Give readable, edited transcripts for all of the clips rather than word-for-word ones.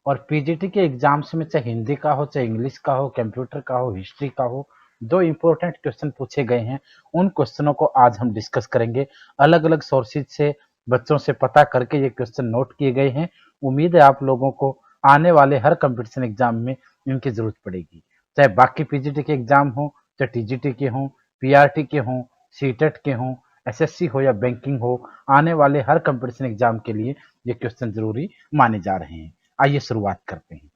और पीजीटी के एग्जाम्स में चाहे हिंदी का हो, चाहे इंग्लिश का हो, कंप्यूटर का हो, हिस्ट्री का हो, दो इंपॉर्टेंट क्वेश्चन पूछे गए हैं। उन क्वेश्चनों को आज हम डिस्कस करेंगे। अलग अलग सोर्सेज से बच्चों से पता करके ये क्वेश्चन नोट किए गए हैं। उम्मीद है आप लोगों को आने वाले हर कंपटीशन एग्जाम में इनकी जरूरत पड़ेगी, चाहे बाकी पीजीटी के एग्जाम हो, चाहे टीजीटी के हों, पीआरटी के हों, सीटेट के हों, एसएससी हो या बैंकिंग हो। आने वाले हर कंपटीशन एग्जाम के लिए ये क्वेश्चन जरूरी माने जा रहे हैं। आइए शुरुआत करते हैं।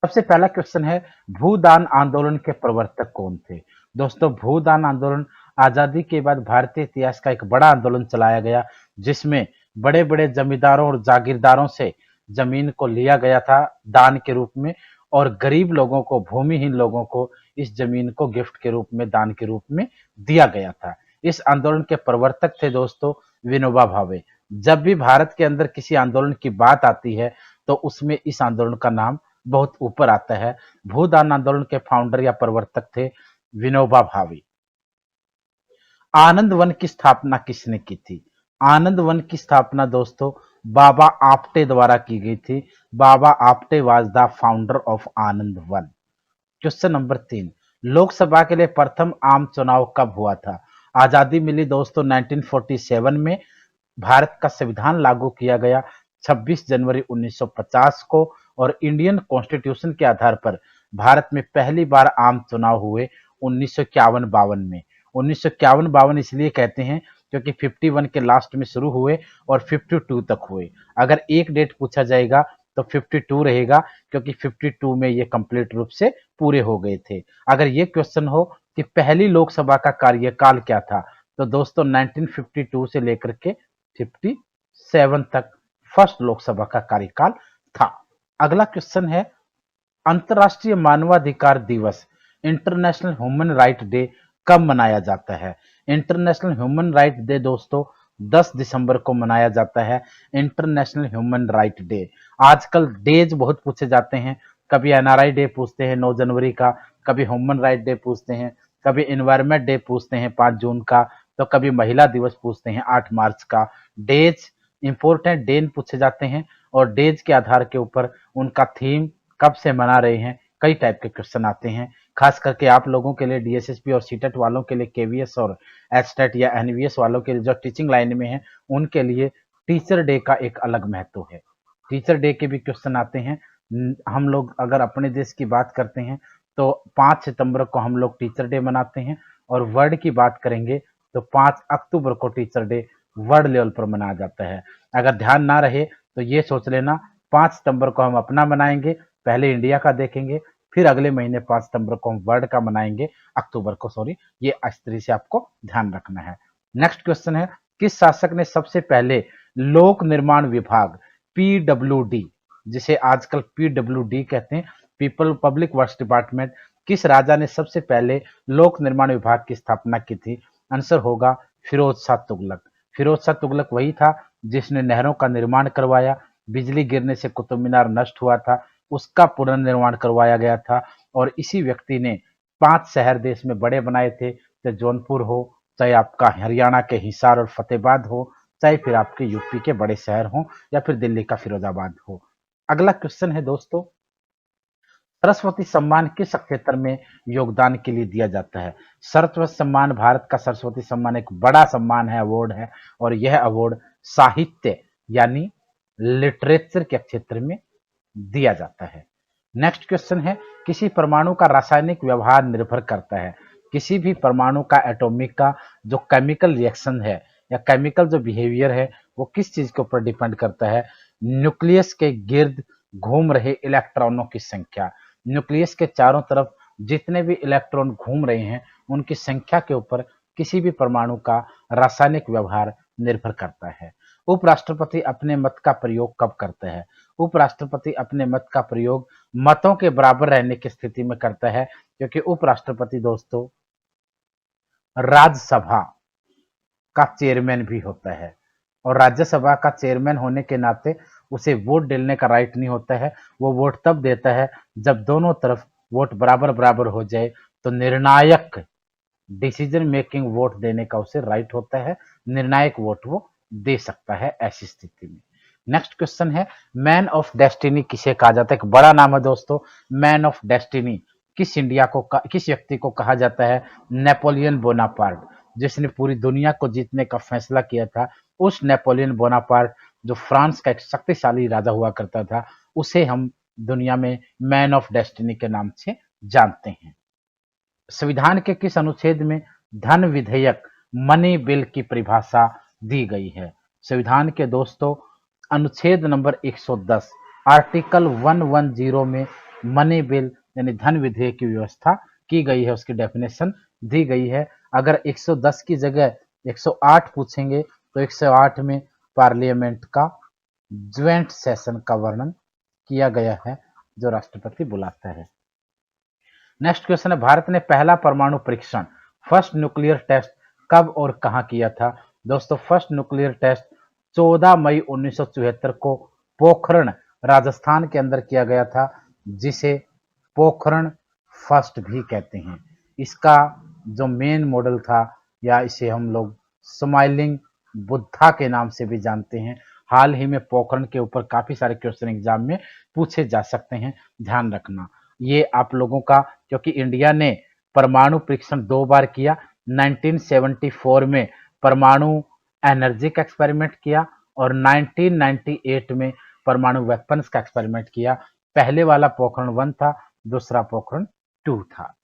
सबसे पहला क्वेश्चन है, भूदान आंदोलन के प्रवर्तक कौन थे? दोस्तों, भूदान आंदोलन आजादी के बाद भारतीय इतिहास का एक बड़ा आंदोलन चलाया गया, जिसमें बड़े बड़े जमींदारों और जागीरदारों से जमीन को लिया गया था दान के रूप में, और गरीब लोगों को, भूमिहीन लोगों को इस जमीन को गिफ्ट के रूप में, दान के रूप में दिया गया था। इस आंदोलन के प्रवर्तक थे दोस्तों विनोबा भावे। जब भी भारत के अंदर किसी आंदोलन की बात आती है तो उसमें इस आंदोलन का नाम बहुत ऊपर आता है। भूदान आंदोलन के फाउंडर या प्रवर्तक थे विनोबा भावे। आनंद वन की स्थापना किसने की थी? आनंद वन की स्थापना दोस्तों बाबा आपटे द्वारा की गई थी। Baba Apte was the founder of Anandwan. Question number 3, Lok Sabha के लिए प्रथम आम चुनाव कब हुआ था? आजादी मिली दोस्तों 1947 में। भारत का संविधान लागू किया गया 26 जनवरी 1950 को, और इंडियन कॉन्स्टिट्यूशन के आधार पर भारत में पहली बार आम चुनाव हुए 1951-52 में। 1951-52 इसलिए कहते हैं क्योंकि 51 के लास्ट में शुरू हुए और 52 तक हुए। अगर एक डेट पूछा जाएगा तो 52 रहेगा, क्योंकि 52 में ये कंप्लीट रूप से पूरे हो गए थे। अगर ये क्वेश्चन हो कि पहली लोकसभा का कार्यकाल क्या था, तो दोस्तों 1952 से लेकर के 57 तक फर्स्ट लोकसभा का कार्यकाल था। अगला क्वेश्चन है, अंतर्राष्ट्रीय मानवाधिकार दिवस, इंटरनेशनल ह्यूमन राइट डे कब मनाया जाता है? इंटरनेशनल ह्यूमन राइट डे दोस्तों 10 दिसंबर को मनाया जाता है। International human right day. आजकल डेज बहुत पूछे जाते हैं, कभी एनआरआई डे पूछते हैं 9 जनवरी का, कभी ह्यूमन राइट डे पूछते हैं, कभी एनवायरमेंट डे पूछते हैं 5 जून का, तो कभी महिला दिवस पूछते हैं 8 मार्च का। डेज इंपॉर्टेंट डे पूछे जाते हैं, और डेज के आधार के ऊपर उनका थीम, कब से मना रहे हैं, कई टाइप के क्वेश्चन आते हैं। खास करके आप लोगों के लिए, डीएसएसपी और सीटेट वालों के लिए, केवीएस और एचटेट या एनवीएस वालों के लिए जो टीचिंग लाइन में है, उनके लिए टीचर डे का एक अलग महत्व है। टीचर डे के भी क्वेश्चन आते हैं। हम लोग अगर अपने देश की बात करते हैं तो 5 सितंबर को हम लोग टीचर डे मनाते हैं, और वर्ल्ड की बात करेंगे तो 5 अक्टूबर को टीचर डे वर्ल्ड लेवल पर मनाया जाता है। अगर ध्यान ना रहे तो ये सोच लेना, 5 सितंबर को हम अपना मनाएंगे, पहले इंडिया का देखेंगे, फिर अगले महीने 5 सितंबर को हम वर्ल्ड का मनाएंगे, अक्टूबर को, सॉरी। ये इस तरह से आपको ध्यान रखना है। नेक्स्ट क्वेश्चन है, किस शासक ने सबसे पहले लोक निर्माण विभाग पीडब्ल्यूडी, जिसे आजकल पीडब्ल्यूडी कहते हैं, पीपल पब्लिक वर्क्स डिपार्टमेंट, किस राजा ने सबसे पहले लोक निर्माण विभाग की स्थापना की थी? आंसर होगा फिरोज शाह तुगलक। फिरोज शाह तुगलक वही था जिसने नहरों का निर्माण करवाया, बिजली गिरने से कुतुब मीनार नष्ट हुआ था, उसका पुनर्निर्माण करवाया गया था, और इसी व्यक्ति ने 5 शहर देश में बड़े बनाए थे, चाहे जौनपुर हो, चाहे आपका हरियाणा के हिसार और फतेहाबाद हो, चाहे फिर आपके यूपी के बड़े शहर हो, या फिर दिल्ली का फिरोजाबाद हो। अगला क्वेश्चन है दोस्तों, सरस्वती सम्मान किस क्षेत्र में योगदान के लिए दिया जाता है? सरस्वती सम्मान, भारत का सरस्वती सम्मान एक बड़ा सम्मान है, अवार्ड है, और यह अवार्ड साहित्य यानी लिटरेचर के क्षेत्र में दिया जाता है। नेक्स्ट क्वेश्चन है, किसी परमाणु का रासायनिक व्यवहार निर्भर करता है? किसी भी परमाणु का, एटॉमिक का जो केमिकल रिएक्शन है या केमिकल जो बिहेवियर है, वो किस चीज के ऊपर डिपेंड करता है? न्यूक्लियस के गिर्द घूम रहे इलेक्ट्रॉनों की संख्या। न्यूक्लियस के चारों तरफ जितने भी इलेक्ट्रॉन घूम रहे हैं, उनकी संख्या के ऊपर किसी भी परमाणु का रासायनिक व्यवहार निर्भर करता है। उपराष्ट्रपति अपने मत का प्रयोग कब करते हैं? उपराष्ट्रपति अपने मत का प्रयोग मतों के बराबर रहने की स्थिति में करता है, क्योंकि उपराष्ट्रपति दोस्तों राज्यसभा का चेयरमैन भी होता है, और राज्यसभा का चेयरमैन होने के नाते उसे वोट देने का राइट नहीं होता है। वो वोट तब देता है जब दोनों तरफ वोट बराबर बराबर हो जाए, तो निर्णायक डिसीजन मेकिंग वोट देने का उसे राइट होता है, निर्णायक वोट वो दे सकता है ऐसी स्थिति में। नेक्स्ट क्वेश्चन है, मैन ऑफ डेस्टिनी किसे कहा जाता है? एक बड़ा नाम है दोस्तों, मैन ऑफ डेस्टिनी। किस व्यक्ति को कहा जाता है? नेपोलियन बोनापार्ट, जिसने पूरी दुनिया को जीतने का फैसला किया था। उस नेपोलियन बोनापार्ट, जो फ्रांस का एक शक्तिशाली राजा हुआ करता था, उसे हम दुनिया में मैन ऑफ डेस्टिनी के नाम से जानते हैं। संविधान के किस अनुच्छेद में धन विधेयक मनी बिल की परिभाषा दी गई है? संविधान के दोस्तों अनुच्छेद नंबर 110 आर्टिकल 110 में मनी बिल यानी धन विधेयक की व्यवस्था की गई है, उसकी डेफिनेशन दी गई है। अगर 110 की जगह 108 पूछेंगे तो 108 में पार्लियामेंट का ज्वाइंट सेशन का वर्णन किया गया है, जो राष्ट्रपति बुलाता है। नेक्स्ट क्वेश्चन है, भारत ने पहला परमाणु परीक्षण फर्स्ट न्यूक्लियर टेस्ट कब और कहां किया था? दोस्तों फर्स्ट न्यूक्लियर टेस्ट 14 मई 1974 को पोखरण राजस्थान के अंदर किया गया था, जिसे पोखरण फर्स्ट भी कहते हैं। इसका जो मेन मॉडल था, या इसे हम लोग स्माइलिंग बुद्धा के नाम से भी जानते हैं। हाल ही में पोखरण के ऊपर काफी सारे क्वेश्चन एग्जाम में पूछे जा सकते हैं, ध्यान रखना ये आप लोगों का, क्योंकि इंडिया ने परमाणु परीक्षण 2 बार किया। 1974 में परमाणु एनर्जी का एक्सपेरिमेंट किया और 1998 में परमाणु वेपन्स का एक्सपेरिमेंट किया। पहले वाला पोखरण 1 था, दूसरा पोखरण 2 था।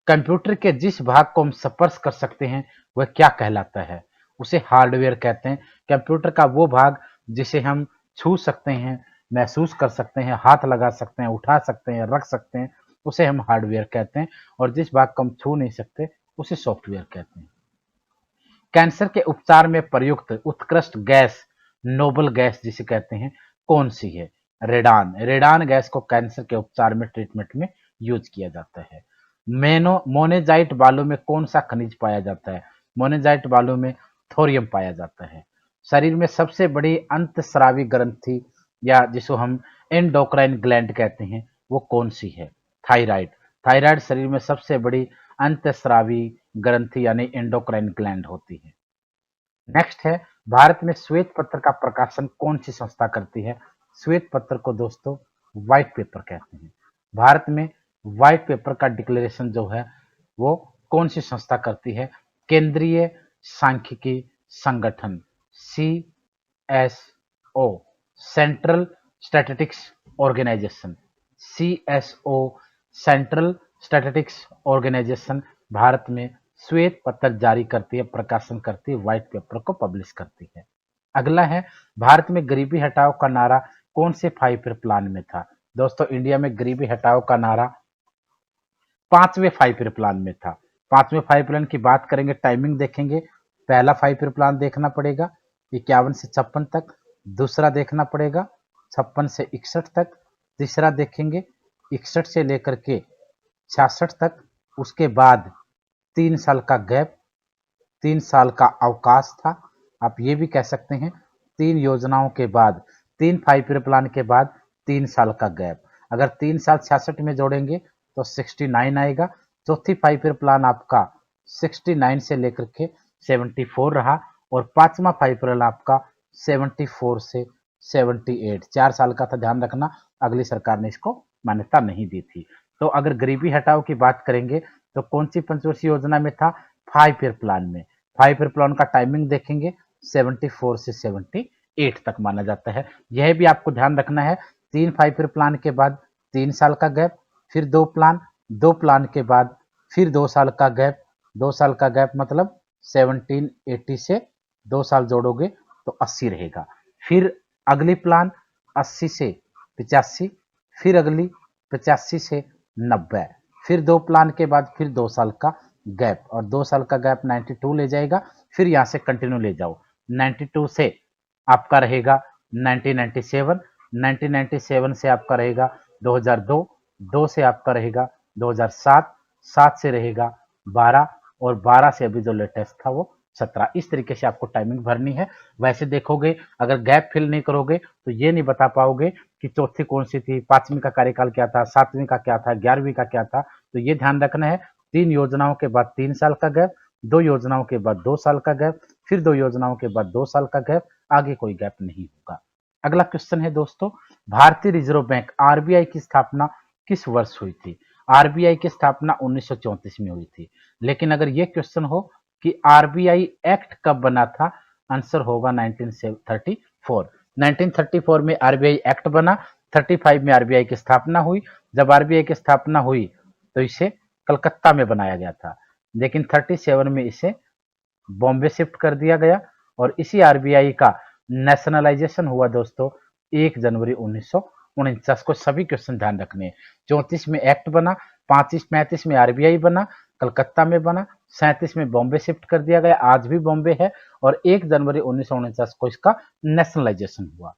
कंप्यूटर के जिस भाग को हम स्पर्श कर सकते हैं वह क्या कहलाता है? उसे हार्डवेयर कहते हैं। कंप्यूटर का वो भाग जिसे हम छू सकते हैं, महसूस कर सकते हैं, हाथ लगा सकते हैं, उठा सकते हैं, रख सकते हैं, उसे हम हार्डवेयर कहते हैं। और जिस भाग को हम छू नहीं सकते उसे सॉफ्टवेयर कहते हैं। कैंसर के उपचार में प्रयुक्त उत्कृष्ट गैस, नोबल गैस जिसे कहते हैं, कौन सी है? रेडान। रेडान गैस को कैंसर के उपचार में, ट्रीटमेंट में यूज किया जाता है। मोनेजाइट बालू में कौन सा खनिज पाया जाता है? मोनेजाइट बालू में थोरियम पाया जाता है। शरीर में सबसे बड़ी अंतस्रावी ग्रंथि, या जिसको हम एंडोक्राइन ग्लैंड कहते हैं, वो कौन सी है? थायराइड। थायराइड शरीर में सबसे बड़ी अंतस्रावी ग्रंथि यानी एंडोक्राइन ग्लैंड होती है। नेक्स्ट है, भारत में श्वेत पत्र का प्रकाशन कौन सी संस्था करती है? श्वेत पत्र को दोस्तों व्हाइट पेपर कहते हैं। भारत में व्हाइट पेपर का डिक्लेरेशन जो है वो कौन सी संस्था करती है? केंद्रीय सांख्यिकी संगठन, CSO, central statistics organisation, CSO, central statistics organisation Bharat में श्वेत पत्र जारी करती है, प्रकाशन करती है, व्हाइट पेपर को पब्लिश करती है। अगला है, भारत में गरीबी हटाओ का नारा कौन से 5 ईयर प्लान में था? दोस्तों इंडिया में गरीबी हटाओ का नारा 5वें 5 ईयर प्लान में था। 5वें 5 प्लान की बात करेंगे, टाइमिंग देखेंगे। पहला 5 ईयर प्लान देखना पड़ेगा 51 से 56 तक, दूसरा देखना पड़ेगा 56 से 61 तक, तीसरा देखेंगे 61 से लेकर के 66 तक, उसके बाद 3 साल का गैप, 3 साल का अवकाश था। आप ये भी कह सकते हैं 3 योजनाओं के बाद, 3 5 ईयर प्लान के बाद 3 साल का गैप। अगर 3 साल 66 में जोड़ेंगे तो 69 आएगा। चौथी 5 ईयर प्लान आपका 69 से लेकर के 74 रहा, और 5वां 5 ईयर प्लान आपका 74 से 78, 4 साल का था, ध्यान रखना। अगली सरकार ने इसको मान्यता नहीं दी थी। तो अगर गरीबी हटाओ की बात करेंगे तो कौन सी पंचवर्षीय योजना में था? 5 ईयर प्लान में। 5 ईयर प्लान का टाइमिंग देखेंगे 74 से 78 तक माना जाता है। यह भी आपको ध्यान रखना है, 3 5 ईयर प्लान के बाद 3 साल का गैप, फिर 2 प्लान, 2 प्लान के बाद फिर 2 साल का गैप, 2 साल का गैप मतलब 1780 से 2 साल जोड़ोगे तो 80 रहेगा। फिर अगली प्लान 80 से 85, फिर अगली 85 से 90, फिर 2 प्लान के बाद फिर 2 साल का गैप, और 2 साल का गैप 92 ले जाएगा। फिर यहाँ से कंटिन्यू ले जाओ, 92 से आपका रहेगा 1997, 1997 से आपका रहेगा 2002, 2 से आपका रहेगा 2007, 7 से रहेगा 12, और 12 से अभी जो लेटेस्ट था वो 17। इस तरीके से आपको टाइमिंग भरनी है। वैसे देखोगे अगर गैप फिल नहीं करोगे तो ये नहीं बता पाओगे कि चौथी कौन सी थी, 5वीं का कार्यकाल क्या था, 7वीं का क्या था, 11वीं का क्या था। तो ये ध्यान रखना है, 3 योजनाओं के बाद 3 साल का गैप, 2 योजनाओं के बाद 2 साल का गैप, फिर 2 योजनाओं के बाद 2 साल का गैप, आगे कोई गैप नहीं होगा। अगला क्वेश्चन है दोस्तों, भारतीय रिजर्व बैंक आरबीआई की स्थापना किस वर्ष हुई थी? आरबीआई की स्थापना 1934 में हुई थी। लेकिन अगर ये क्वेश्चन हो कि आरबीआई एक्ट कब बना था, आंसर होगा 1934। 1934 में आरबीआई एक्ट बना, 35 में आरबीआई की स्थापना हुई। जब आरबीआई की स्थापना हुई तो इसे कलकत्ता में बनाया गया था, लेकिन 37 में इसे बॉम्बे शिफ्ट कर दिया गया और इसी आरबीआई का नेशनलाइजेशन हुआ दोस्तों 1 जनवरी 1949 को। सभी क्वेश्चन ध्यान रखने हैं। 34 में एक्ट बना, 35 में आरबीआई बना, कलकत्ता में बना, 37 में बॉम्बे शिफ्ट कर दिया गया, आज भी बॉम्बे है, और 1 जनवरी 1949 को इसका नेशनलाइजेशन हुआ।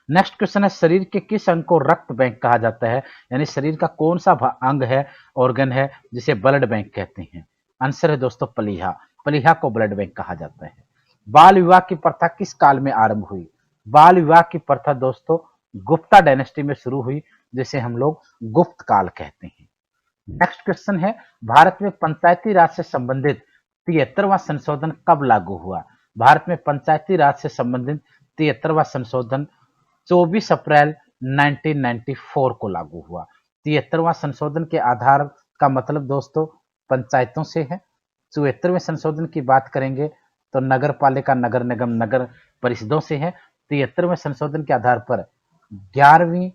नेक्स्ट क्वेश्चन है, शरीर के किस अंग को रक्त बैंक कहा जाता है? यानी शरीर का कौन सा अंग है, ऑर्गन है, जिसे ब्लड बैंक कहते हैं? आंसर है दोस्तों प्लीहा। प्लीहा को ब्लड बैंक कहा जाता है। बाल विवाह की प्रथा किस काल में आरंभ हुई? बाल विवाह की प्रथा दोस्तों गुप्ता डायनेस्टी में शुरू हुई, जिसे हम लोग गुप्त काल कहते हैं। नेक्स्ट क्वेश्चन है, भारत में पंचायती राज से संबंधित 73वां संशोधन कब लागू हुआ? भारत में पंचायती राज से संबंधित 73वां संशोधन 24 अप्रैल 1994 को लागू हुआ। 73वां संशोधन के आधार का मतलब दोस्तों पंचायतों से है। 74वें संशोधन की बात करेंगे तो नगर पालिका, नगर निगम, नगर परिषदों से है। 73वें संशोधन के आधार पर 11वीं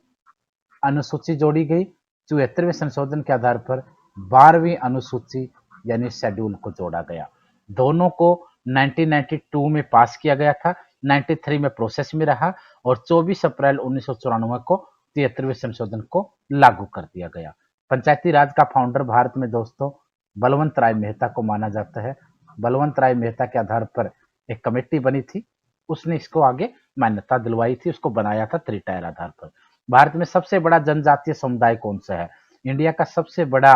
अनुसूची जोड़ी गई। 74वें संशोधन के आधार पर 12वीं अनुसूची यानी शेड्यूल को जोड़ा गया। दोनों को 1992 में पास किया गया था, 93 में प्रोसेस में रहा और 24 अप्रैल 1994 को 73वें संशोधन को लागू कर दिया गया। पंचायती राज का फाउंडर भारत में दोस्तों बलवंत राय मेहता को माना जाता है। बलवंत राय मेहता के आधार पर एक कमेटी बनी थी, उसने इसको आगे मान्यता दिलवाई थी, उसको बनाया था त्रिटायर आधार पर। भारत में सबसे बड़ा जनजातीय समुदाय कौन सा है? इंडिया का सबसे बड़ा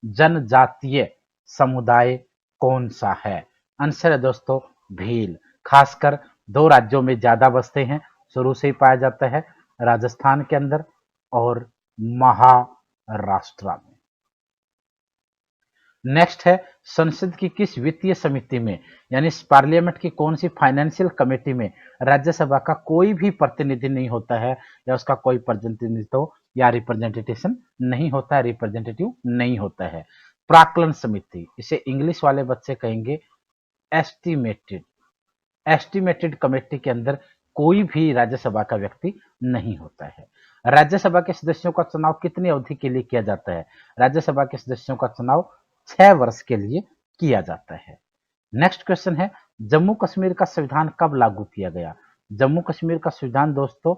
जनजातीय समुदाय कौन सा है? आंसर है दोस्तों भील। खासकर 2 राज्यों में ज्यादा बसते हैं, शुरू से ही पाया जाता है, राजस्थान के अंदर और महाराष्ट्र में। नेक्स्ट है, संसद की किस वित्तीय समिति में यानी पार्लियामेंट की कौन सी फाइनेंशियल कमेटी में राज्यसभा का कोई भी प्रतिनिधि नहीं होता है या उसका कोई प्रतिनिधित्व या रिप्रेजेंटेशन नहीं होता है, रिप्रेजेंटेटिव नहीं होता है? प्राक्कलन समिति, इसे इंग्लिश वाले बच्चे कहेंगे एस्टिमेटेड। एस्टिमेटेड कमेटी के अंदर कोई भी राज्यसभा का व्यक्ति नहीं होता है। राज्यसभा के सदस्यों का चुनाव कितनी अवधि के लिए किया जाता है? राज्यसभा के सदस्यों का चुनाव 6 वर्ष के लिए किया जाता है। नेक्स्ट क्वेश्चन है, जम्मू कश्मीर का संविधान कब लागू किया गया? जम्मू कश्मीर का संविधान दोस्तों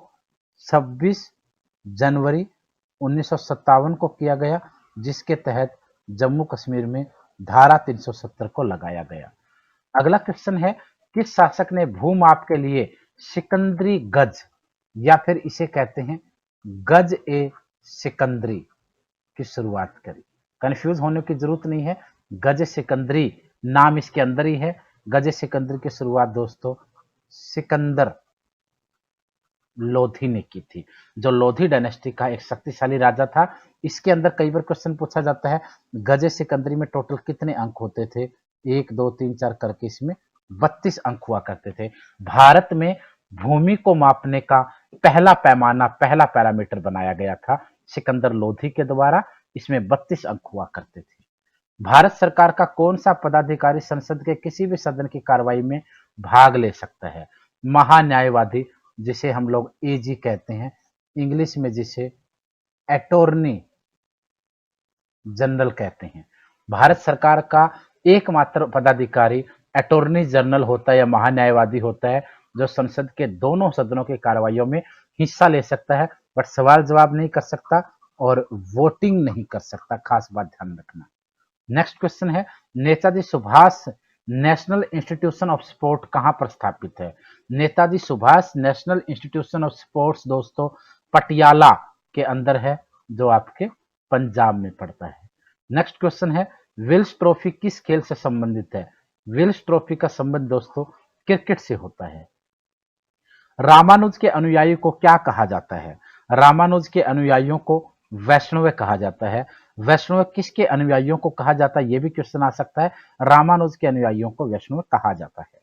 26 जनवरी 1957 को किया गया, जिसके तहत जम्मू कश्मीर में धारा 370 को लगाया गया। अगला क्वेश्चन है, किस शासक ने भूमाप के लिए सिकंदरी गज या फिर इसे कहते हैं गज ए सिकंदरी की शुरुआत करी? कंफ्यूज होने की जरूरत नहीं है, गज सिकंदरी नाम इसके अंदर ही है। गज सिकंदरी की शुरुआत दोस्तों सिकंदर लोधी ने की थी, जो लोधी डायनेस्टी का एक शक्तिशाली राजा था। इसके अंदर कई बार क्वेश्चन पूछा जाता है, गज सिकंदरी में टोटल कितने अंक होते थे? 1 2 3 4 करके इसमें 32 अंक हुआ करते थे। भारत में भूमि को मापने का पहला पैमाना, पहला पैरामीटर बनाया गया था सिकंदर लोधी के द्वारा, इसमें 32 अंक हुआ करते थे। भारत सरकार का कौन सा पदाधिकारी संसद के किसी भी सदन की कार्रवाई में भाग ले सकता है? महान्यायवादी, जिसे हम लोग एजी कहते हैं, इंग्लिश में जिसे अटॉर्नी जनरल कहते हैं। भारत सरकार का एकमात्र पदाधिकारी अटॉर्नी जनरल होता है या महान्यायवादी होता है, जो संसद के दोनों सदनों की कार्रवाइयों में हिस्सा ले सकता है, बट सवाल जवाब नहीं कर सकता और वोटिंग नहीं कर सकता। खास बात ध्यान रखना। नेक्स्ट क्वेश्चन है, Netaji Subhash national institution of sport कहां पर स्थापित है? Netaji Subhash national institution of sports दोस्तों पटियाला के अंदर है, जो आपके पंजाब में पड़ता है। नेक्स्ट क्वेश्चन है, विल्स ट्रॉफी किस खेल से संबंधित है? विल्स ट्रॉफी का संबंध दोस्तों क्रिकेट से होता है। रामानुज के अनुयायी को क्या कहा जाता है? रामानुज के अनुयायियों को वैष्णव कहा जाता है। वैष्णव किसके अनुयायियों को कहा जाता है, यह भी क्वेश्चन आ सकता है। रामानुज के अनुयायियों को वैष्णव कहा जाता है।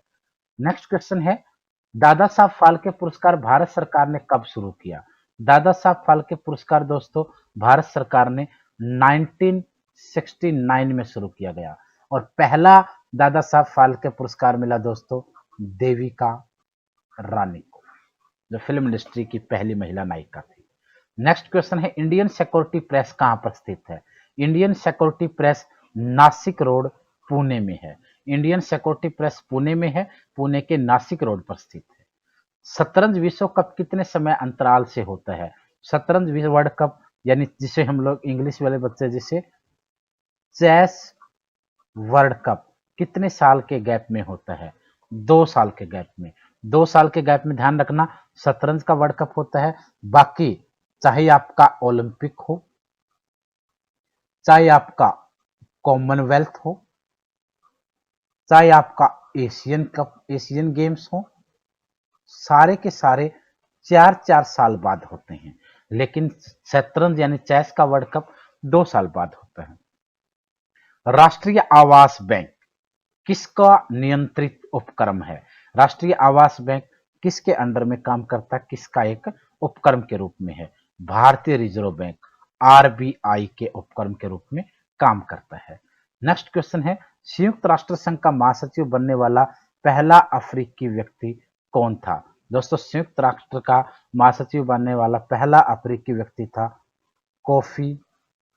नेक्स्ट क्वेश्चन है, दादा साहब फाल्के पुरस्कार भारत सरकार ने कब शुरू किया? दादा साहब फाल्के पुरस्कार दोस्तों भारत सरकार ने 1969 में शुरू किया गया और पहला दादा साहब फाल्के पुरस्कार मिला दोस्तों देविका रानी को, जो फिल्म इंडस्ट्री की पहली महिला नायिका थी। नेक्स्ट क्वेश्चन है इंडियन सिक्योरिटी प्रेस कहां पर स्थित है? Indian security press Nashik road Pune में है। इंडियन सिक्योरिटी प्रेस पुणे में है, पुणे के नासिक रोड पर स्थित है। शतरंज विश्व कप कितने समय अंतराल से होता है? शतरंज विश्व वर्ल्ड कप यानी जिसे हम लोग इंग्लिश वाले बच्चे जिसे चेस वर्ल्ड कप कितने साल के गैप में होता है? 2 साल के गैप में। 2 साल के गैप में ध्यान रखना शतरंज का वर्ल्ड कप होता है। बाकी चाहे आपका ओलंपिक हो, चाहे आपका कॉमनवेल्थ हो, चाहे आपका एशियन कप एशियन गेम्स हो, सारे के सारे 4-4 साल बाद होते हैं। लेकिन शतरंज यानी चेस का वर्ल्ड कप 2 साल बाद होता है। राष्ट्रीय आवास बैंक किसका नियंत्रित उपक्रम है? राष्ट्रीय आवास बैंक किसके अंडर में काम करता है, किसका एक उपक्रम के रूप में है? भारतीय रिजर्व बैंक आरबीआई के उपक्रम के रूप में काम करता है। नेक्स्ट क्वेश्चन है संयुक्त राष्ट्र संघ का महासचिव बनने वाला पहला अफ्रीकी व्यक्ति कौन था? दोस्तों संयुक्त राष्ट्र का महासचिव बनने वाला पहला अफ्रीकी व्यक्ति था कोफी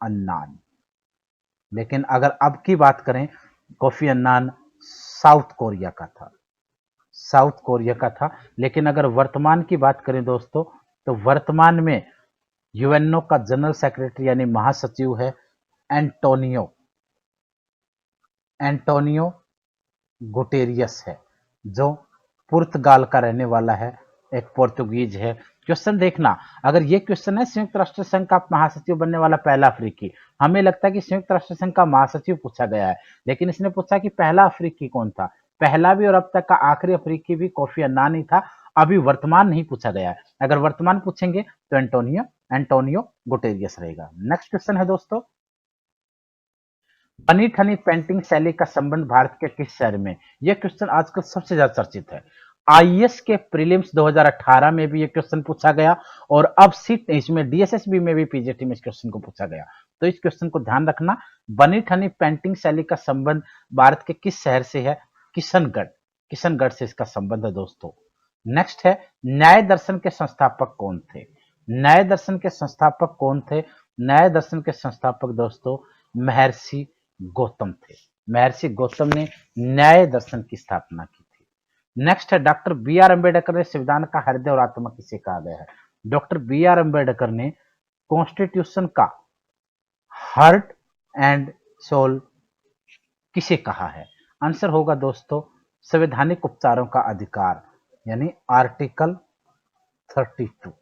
अन्नान। लेकिन अगर अब की बात करें कोफी अन्नान साउथ कोरिया का था, साउथ कोरिया का था। लेकिन अगर वर्तमान की बात करें दोस्तों तो वर्तमान में यूएनओ का जनरल सेक्रेटरी यानी महासचिव है एंटोनियो एंटोनियो गुटेरियस है, जो पुर्तगाल का रहने वाला है, एक पोर्तुगीज है। क्वेश्चन देखना, अगर ये क्वेश्चन है संयुक्त राष्ट्र संघ का महासचिव बनने वाला पहला अफ्रीकी, हमें लगता है कि संयुक्त राष्ट्र संघ का महासचिव पूछा गया है, लेकिन इसने पूछा कि पहला अफ्रीकी कौन था। पहला भी और अब तक का आखिरी अफ्रीकी भी कोफी अन्नान ही था। अभी वर्तमान नहीं पूछा गया है। अगर वर्तमान पूछेंगे तो एंटोनियो एंटोनियो गुटेरियस रहेगा। नेक्स्ट क्वेश्चन है दोस्तों बनी ठनी पेंटिंग शैली का संबंध भारत के किस शहर में? यह क्वेश्चन आजकल सबसे ज्यादा चर्चित है। आईएएस के प्रीलिम्स 2018 में भी ये क्वेश्चन पूछा गया और अब सीट इसमें डीएसएसबी में भी पीजीटी में इस क्वेश्चन को पूछा गया। तो इस क्वेश्चन को ध्यान रखना, बनी ठनी पेंटिंग शैली का संबंध भारत के किस शहर से है? किशनगढ़, किशनगढ़ से इसका संबंध है दोस्तों। नेक्स्ट है न्याय दर्शन के संस्थापक कौन थे? न्याय दर्शन के संस्थापक कौन थे? न्याय दर्शन के संस्थापक दोस्तों महर्षि गौतम थे। महर्षि गौतम ने न्याय दर्शन की स्थापना की थी। नेक्स्ट है डॉक्टर बी आर अम्बेडकर ने संविधान का हृदय और आत्मा किसे कहा गया है? डॉक्टर बी आर अम्बेडकर ने कॉन्स्टिट्यूशन का हार्ट एंड सोल किसे कहा है? आंसर होगा दोस्तों संवैधानिक उपचारों का अधिकार यानी आर्टिकल 32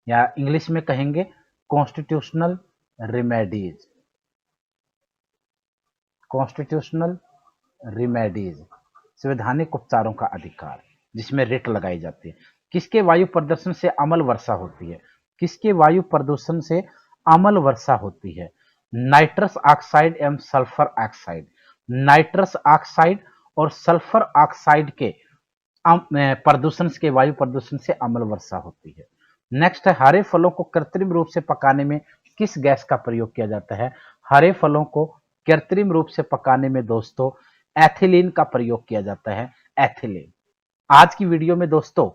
या इंग्लिश में कहेंगे कॉन्स्टिट्यूशनल रिमेडीज, कॉन्स्टिट्यूशनल रिमेडीज संवैधानिक उपचारों का अधिकार जिसमें रेट लगाई जाती है। किसके वायु प्रदूषण से अम्ल वर्षा होती है? किसके वायु प्रदूषण से अम्ल वर्षा होती है? नाइट्रस ऑक्साइड एवं सल्फर ऑक्साइड, नाइट्रस ऑक्साइड और सल्फर ऑक्साइड के प्रदूषण के वायु प्रदूषण से अम्ल वर्षा होती है। नेक्स्ट है हरे फलों को कृत्रिम रूप से पकाने में किस गैस का प्रयोग किया जाता है? हरे फलों को कृत्रिम रूप से पकाने में दोस्तों एथिलीन का प्रयोग किया जाता है, एथिलीन। आज की वीडियो में दोस्तों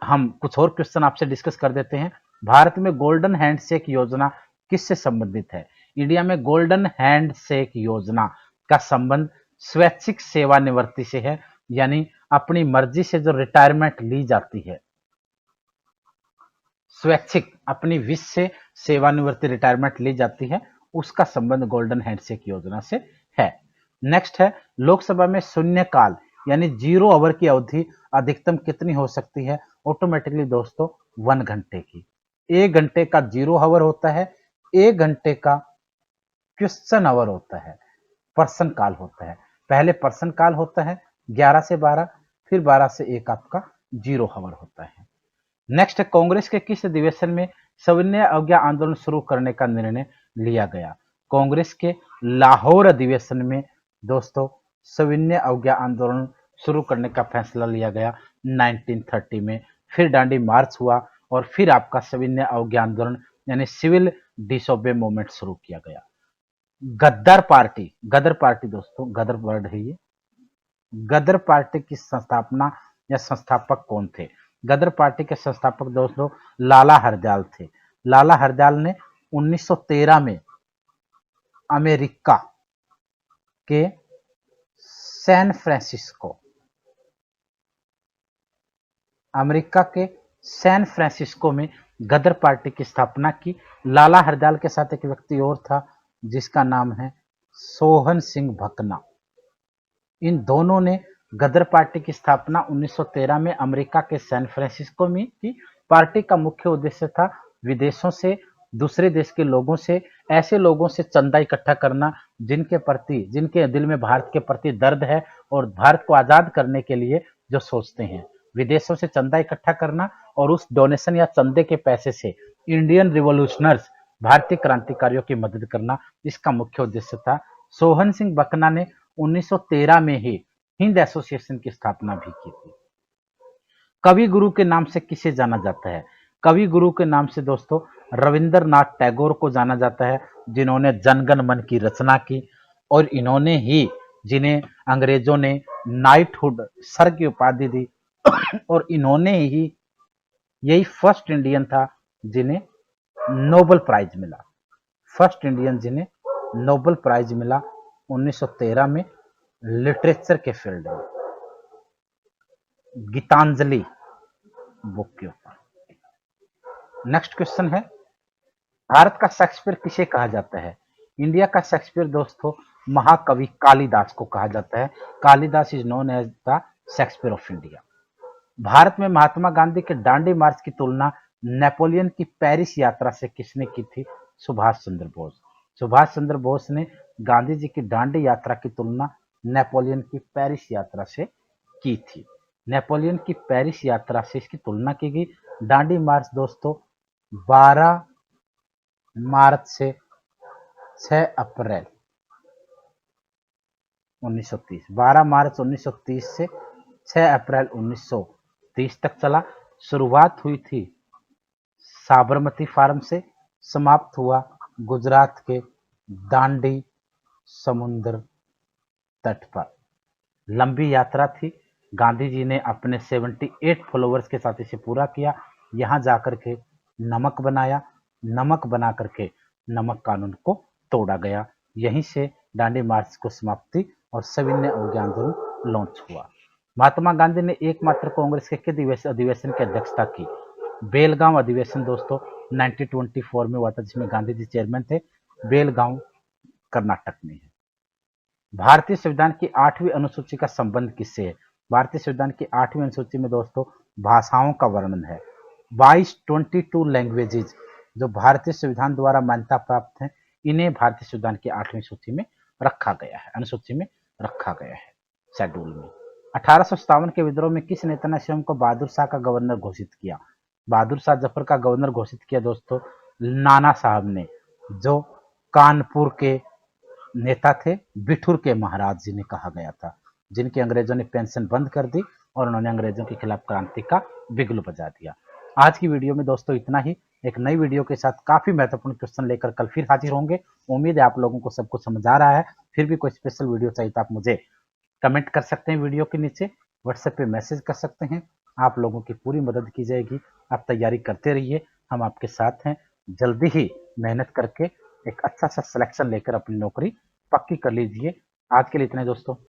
हम कुछ और क्वेश्चन आपसे डिस्कस कर देते हैं। भारत में गोल्डन हैंडशेक योजना किससे संबंधित है? इंडिया में गोल्डन हैंडशेक योजना का संबंध स्वैच्छिक सेवानिवृत्ति से है, यानी अपनी मर्जी से जो रिटायरमेंट ली जाती है, स्वैच्छिक अपनी विश से सेवानिवृत्ति रिटायरमेंट ली जाती है, उसका संबंध गोल्डन हैंडशेक योजना से है। नेक्स्ट है लोकसभा में शून्यकाल यानी 0 आवर की अवधि अधिकतम कितनी हो सकती है? ऑटोमेटिकली दोस्तों 1 घंटे की। 1 घंटे का 0 आवर होता है, 1 घंटे का क्वेश्चन आवर होता है, पर्सन काल होता है। पहले पर्सन काल होता है 11 से 12, फिर 12 से 1 आपका 0 आवर होता है। नेक्स्ट कांग्रेस के किस अधिवेशन में सविनय अवज्ञा आंदोलन शुरू करने का निर्णय लिया गया? कांग्रेस के लाहौर अधिवेशन में दोस्तों सविनय अवज्ञा आंदोलन शुरू करने का फैसला लिया गया 1930 में। फिर दांडी मार्च हुआ और फिर आपका सविनय अवज्ञा आंदोलन यानी सिविल डिसोबे मूवमेंट शुरू किया गया। गदर पार्टी दोस्तों, गदर वर्ड है ये। गदर पार्टी की संस्थापना या संस्थापक कौन थे? गदर पार्टी के संस्थापक दोस्तों लाला हरदयाल थे। लाला हरदयाल ने 1913 में अमेरिका के सैन फ्रांसिस्को में गदर पार्टी की स्थापना की। लाला हरदयाल के साथ एक व्यक्ति और था जिसका नाम है सोहन सिंह भकना। इन दोनों ने गदर पार्टी की स्थापना 1913 में अमेरिका के सैन फ्रांसिस्को में की। पार्टी का मुख्य उद्देश्य था विदेशों से, दूसरे देश के लोगों से, ऐसे लोगों से चंदा इकट्ठा करना जिनके दिल में भारत के प्रति दर्द है और भारत को आजाद करने के लिए जो सोचते हैं। विदेशों से चंदा इकट्ठा करना और उस डोनेशन या चंदे के पैसे से इंडियन रिवॉल्यूशनर्स, भारतीय क्रांतिकारियों की मदद करना, इसका मुख्य उद्देश्य था। सोहन सिंह बकना ने 1913 में ही हिंद एसोसिएशन की स्थापना भी की थी। कवि गुरु के नाम से किसे जाना जाता है? कवि गुरु के नाम से दोस्तों रविंद्रनाथ टैगोर को जाना जाता है, जिन्होंने जनगण मन की रचना की और इन्होंने ही जिन्हें अंग्रेजों ने नाइटहुड, सर की उपाधि दी और इन्होंने ही, यही फर्स्ट इंडियन था जिन्हें नोबेल प्राइज मिला। फर्स्ट इंडियन जिन्हें नोबेल प्राइज मिला 1913 में लिटरेचर के फील्ड में, गीतांजलि बुक के ऊपर। नेक्स्ट क्वेश्चन है, भारत का शेक्सपियर किसे कहा जाता है? इंडिया का शेक्सपियर दोस्तों महाकवि कालिदास को कहा जाता है। Kalidas is known as the Shakespeare of India. Bharat में महात्मा गांधी के दांडी मार्च की तुलना नेपोलियन की पेरिस यात्रा से किसने की थी? सुभाष चंद्र बोस। सुभाष चंद्र बोस ने गांधी जी की दांडी यात्रा की तुलना नेपोलियन की पेरिस यात्रा से की थी। नेपोलियन की पेरिस यात्रा से इसकी तुलना की गई। दांडी मार्च दोस्तों 12 मार्च से 6 अप्रैल 1930, 12 मार्च 1930 से 6 अप्रैल 1930 तक चला। शुरुआत हुई थी साबरमती फार्म से, समाप्त हुआ गुजरात के दांडी समुद्र तट पर। लंबी यात्रा थी। गांधी जी ने अपने 78 फॉलोअर्स के साथ इसे पूरा किया। यहाँ जाकर के नमक बनाया, नमक बना करके नमक कानून को तोड़ा गया। यहीं से दांडी मार्च को समाप्ति और सविनय अवज्ञा आंदोलन लॉन्च हुआ। महात्मा गांधी ने एकमात्र कांग्रेस के अधिवेशन की अध्यक्षता की? बेलगांव अधिवेशन दोस्तों 1924 में हुआ था, जिसमें गांधी जी चेयरमैन थे। बेलगांव कर्नाटक में है। भारतीय संविधान की 8वीं अनुसूची का संबंध किससे है? भारतीय संविधान की 8वीं अनुसूची में दोस्तों भाषाओं का वर्णन है। 22 लैंग्वेजेज जो भारतीय संविधान द्वारा मान्यता प्राप्त हैं, इन्हें भारतीय संविधान की 8वीं सूची में रखा गया है, अनुसूची में रखा गया है, शेड्यूल में। 1857 के विद्रोह में किस नेता ने स्वयं को बहादुर शाह का गवर्नर घोषित किया? बहादुर शाह जफर का गवर्नर घोषित किया दोस्तों नाना साहब ने, जो कानपुर के नेता थे, बिठूर के महाराज जी ने कहा गया था, जिनकी अंग्रेजों ने पेंशन बंद कर दी और उन्होंने अंग्रेजों के खिलाफ क्रांति का बिगुल बजा दिया। आज की वीडियो में दोस्तों इतना ही। एक नई वीडियो के साथ काफी महत्वपूर्ण क्वेश्चन लेकर कल फिर हाजिर होंगे। उम्मीद है आप लोगों को सब कुछ समझ आ रहा है। फिर भी कोई स्पेशल वीडियो चाहिए तो आप मुझे कमेंट कर सकते हैं, वीडियो के नीचे व्हाट्सएप पे मैसेज कर सकते हैं। आप लोगों की पूरी मदद की जाएगी। आप तैयारी करते रहिए, हम आपके साथ हैं। जल्दी ही मेहनत करके एक अच्छा सा सिलेक्शन लेकर अपनी नौकरी पक्की कर लीजिए। आज के लिए इतने दोस्तों।